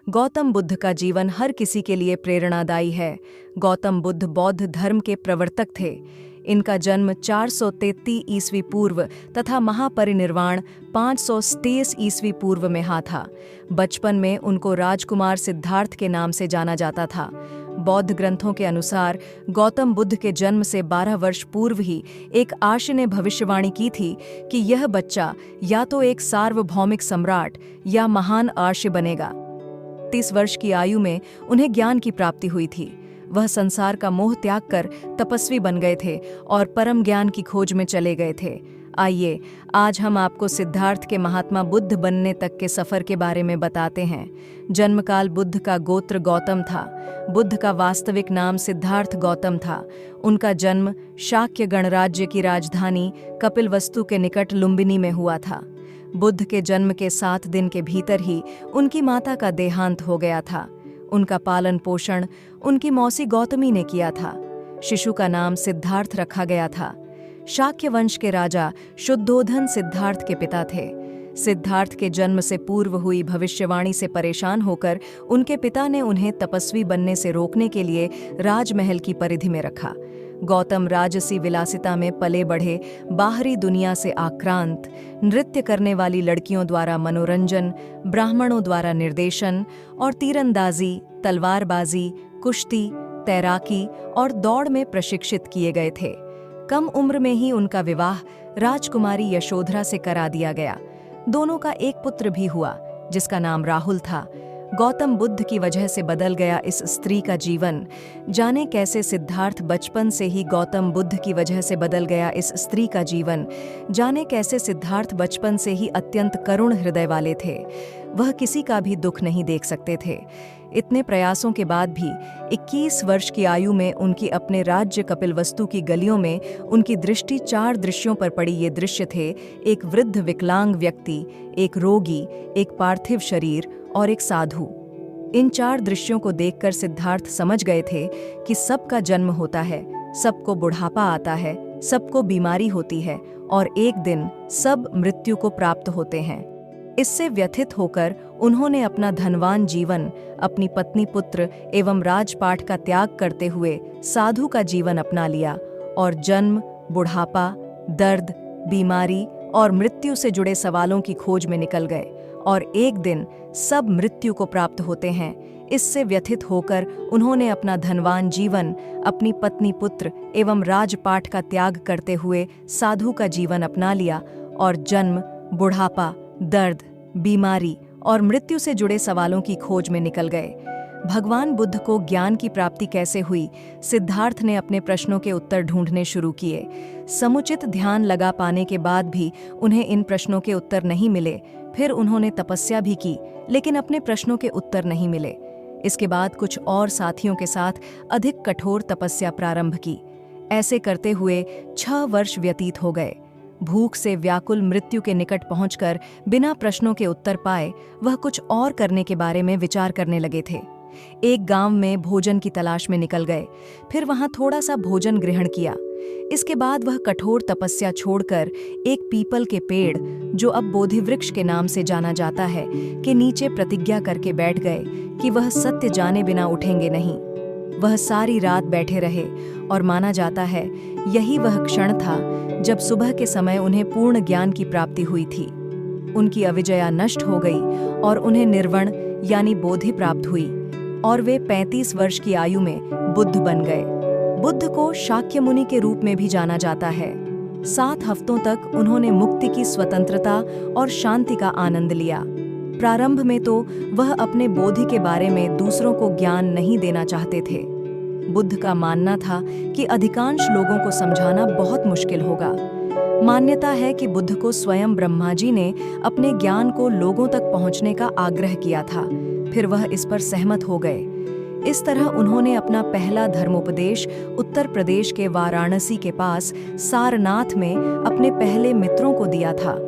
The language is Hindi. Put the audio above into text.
गौतम बुद्ध का जीवन हर किसी के लिए प्रेरणादायी है। गौतम बुद्ध बौद्ध धर्म के प्रवर्तक थे। इनका जन्म 433 ईस्वी पूर्व तथा महापरिनिर्वाण 523 ईस्वी पूर्व में हा था। बचपन में उनको राजकुमार सिद्धार्थ के नाम से जाना जाता था। बौद्ध ग्रंथों के अनुसार गौतम बुद्ध के जन्म से 12 वर्ष पूर्व ही एक आर्ष ने भविष्यवाणी की थी कि यह बच्चा या तो एक सार्वभौमिक सम्राट या महान आर्ष बनेगा। 30 वर्ष की आयु में उन्हें ज्ञान की प्राप्ति हुई थी। वह संसार का मोह त्याग कर तपस्वी बन गए थे और परम ज्ञान की खोज में चले गए थे। आइए आज हम आपको सिद्धार्थ के महात्मा बुद्ध बनने तक के सफर के बारे में बताते हैं। जन्मकाल बुद्ध का गोत्र गौतम था। बुद्ध का वास्तविक नाम सिद्धार्थ गौतम था। उनका जन्म शाक्य गणराज्य की राजधानी कपिलवस्तु के निकट लुम्बिनी में हुआ था। बुद्ध के जन्म के 7 दिन के भीतर ही उनकी माता का देहांत हो गया था। उनका पालन पोषण उनकी मौसी गौतमी ने किया था। शिशु का नाम सिद्धार्थ रखा गया था। शाक्य वंश के राजा शुद्धोधन सिद्धार्थ के पिता थे। सिद्धार्थ के जन्म से पूर्व हुई भविष्यवाणी से परेशान होकर उनके पिता ने उन्हें तपस्वी बनने से रोकने के लिए राजमहल की परिधि में रखा। गौतम राजसी विलासिता में पले बढ़े, बाहरी दुनिया से आक्रांत, नृत्य करने वाली लड़कियों द्वारा मनोरंजन, ब्राह्मणों द्वारा निर्देशन और तीरंदाजी, तलवारबाजी, कुश्ती, तैराकी और दौड़ में प्रशिक्षित किए गए थे। कम उम्र में ही उनका विवाह राजकुमारी यशोधरा से करा दिया गया। दोनों का एक पुत्र भी हुआ जिसका नाम राहुल था। गौतम बुद्ध की वजह से बदल गया इस स्त्री का जीवन। जाने कैसे सिद्धार्थ बचपन से ही गौतम बुद्ध की वजह से बदल गया इस स्त्री का जीवन। जाने कैसे सिद्धार्थ बचपन से ही अत्यंत करुण हृदय वाले थे। वह किसी का भी दुख नहीं देख सकते थे। इतने प्रयासों के बाद भी 21 वर्ष की आयु में उनकी अपने राज्य कपिलवस्तु की गलियों में उनकी दृष्टि 4 दृश्यों पर पड़ी। ये दृश्य थे एक वृद्ध विकलांग व्यक्ति, एक रोगी, एक पार्थिव शरीर और एक साधु। इन 4 दृश्यों को देखकर सिद्धार्थ समझ गए थे कि सबका जन्म होता है, सबको बुढ़ापा आता है, सबको बीमारी होती है और एक दिन सब मृत्यु को प्राप्त होते हैं। इससे व्यथित होकर उन्होंने अपना धनवान जीवन, अपनी पत्नी पुत्र एवं राजपाट का त्याग करते हुए साधु का जीवन अपना लिया और जन्म, बुढ़ापा, दर्द, बीमारी और मृत्यु से जुड़े सवालों की खोज में निकल गए। और एक दिन सब मृत्यु को प्राप्त होते हैं। इससे व्यथित होकर उन्होंने अपना धनवान जीवन, अपनी पत्नी पुत्र एवं राजपाट का त्याग करते हुए साधु का जीवन अपना लिया और जन्म, बुढ़ापा, दर्द, बीमारी और मृत्यु से जुड़े सवालों की खोज में निकल गए। भगवान बुद्ध को ज्ञान की प्राप्ति कैसे हुई? सिद्धार्थ ने अपने प्रश्नों के उत्तर ढूंढने शुरू किए। समुचित ध्यान लगा पाने के बाद भी उन्हें इन प्रश्नों के उत्तर नहीं मिले। फिर उन्होंने तपस्या भी की, लेकिन अपने प्रश्नों के उत्तर नहीं मिले। इसके बाद कुछ और साथियों के साथ अधिक कठोर तपस्या प्रारंभ की। ऐसे करते हुए 6 वर्ष व्यतीत हो गए। भूख से व्याकुल मृत्यु के निकट पहुंचकर बिना प्रश्नों के उत्तर पाए वह कुछ और करने के बारे में विचार करने लगे थे। एक गांव में भोजन की तलाश में निकल गए। फिर वहां थोड़ा सा भोजन ग्रहण किया। इसके बाद वह कठोर तपस्या छोड़कर एक पीपल के पेड़, जो अब बोधि वृक्ष के नाम से जाना जाता है, के नीचे प्रतिज्ञा करके बैठ गए कि वह सत्य जाने बिना उठेंगे नहीं। वह सारी रात बैठे रहे और माना जाता है यही वह क्षण था जब सुबह के समय उन्हें पूर्ण ज्ञान की प्राप्ति हुई थी। उनकी अविजया नष्ट हो गई और उन्हें निर्वण यानी बोधि प्राप्त हुई और वे 35 वर्ष की आयु में बुद्ध बन गए। बुद्ध को शाक्य मुनि के रूप में भी जाना जाता है। 7 हफ्तों तक उन्होंने मुक्ति की स्वतंत्रता और शांति का आनंद लिया। प्रारंभ में तो वह अपने बोधि के बारे में दूसरों को ज्ञान नहीं देना चाहते थे। बुद्ध का मानना था कि अधिकांश लोगों को समझाना बहुत मुश्किल होगा। मान्यता है कि बुद्ध को स्वयं ब्रह्मा जी ने अपने ज्ञान को लोगों तक पहुंचने का आग्रह किया था। फिर वह इस पर सहमत हो गए। इस तरह उन्होंने अपना पहला धर्मोपदेश उत्तर प्रदेश के वाराणसी के पास सारनाथ में अपने पहले मित्रों को दिया था।